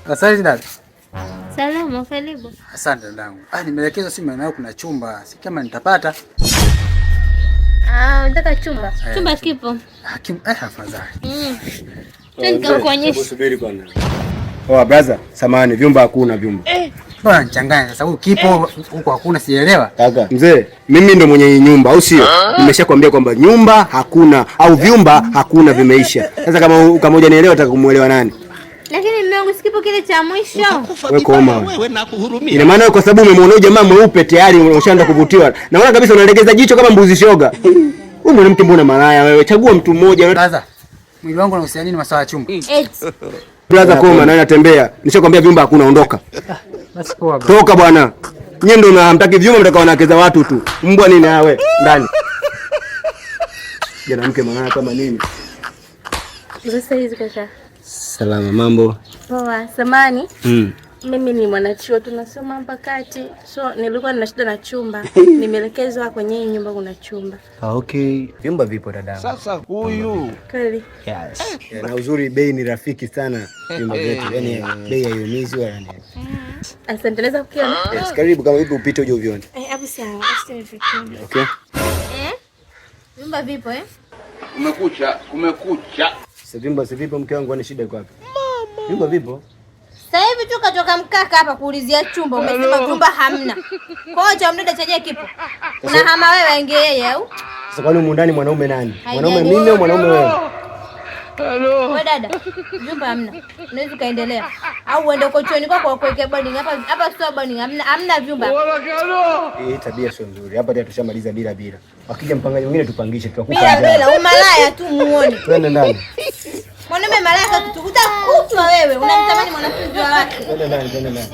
Asante dada. Salama, karibu. Asante dadangu. Nimeelekezwa si maeneo kuna chumba. Si kama nitapata. Unataka chumba? Chumba kipo. Afadhali. Twende kuonyesha. Subiri kwanza. Brother, samahani, vyumba hakuna vyumba. Bwana nichanganya sasa huko kipo huko hakuna sielewa. Kaka, mzee, mimi ndo mwenye nyumba au sio? Nimeshakwambia kwamba nyumba hakuna au vyumba hakuna vimeisha. Sasa kama hujanielewa nataka kumuelewa nani? Lakini mume wangu sikipo kile cha mwisho. Wewe koma. Wewe nakuhurumia. Ina maana kwa sababu umemwona jamaa mweupe tayari unashaanza kuvutiwa. Naona kabisa unalegeza jicho kama mbuzi shoga. Wewe mwanamke mbona malaya wewe? Chagua mtu mmoja. Brother, mwili wangu unahusiana nini masuala ya chumba? Brother koma na natembea. Nishakwambia vyumba hakuna, ondoka. Basi poa bro. Toka bwana. Nyie ndio mnamtaki vyumba, mtaka wanawake za watu tu. Mbwa nini wewe ndani? Jana mke malaya kama nini? Sasa hizi kaka. Salama, mambo? Poa, samani. Mimi ni mwanachuo tunasoma hapa kati. So nilikuwa nina shida na chumba. Nimeelekezwa kwenye hii nyumba kuna chumba. Okay. Vyumba vipo dada. Sasa huyu. Kweli? Yes. Na uzuri bei ni rafiki sana vyumba vyetu. Yaani bei haiumizi wala nini. Asante, naweza kukiona? Yes, karibu kama vipi upite uje uvione. Hapo sawa. Okay. Vyumba vipo Kumekucha. Sasa vyumba si vipo mke wangu, ana shida iko wapi? Vyumba vipo. Sasa hivi tu katoka mkaka hapa kuulizia chumba, umesema chumba hamna. Kwa hiyo cha mdada chaje kipo. Unahama wewe ingie yeye au? Sasa kwani humu ndani mwanaume nani? Mwanaume mimi au mwanaume wewe? Wewe dada, chumba hamna. Unaweza kaendelea. Au uende uko chuoni kwako kuweke boarding hapa sio boarding, hamna vyumba. Hii tabia sio nzuri. Hapa ndio tushamaliza bila. Akija mpangaji mwingine tupangishe tutakupa. Bila umalaya tu muone. Twende ndani. Mwanaume malaya tukuta kutwa wewe, unamtamani mwanafunzi wa watu. Twende ndani.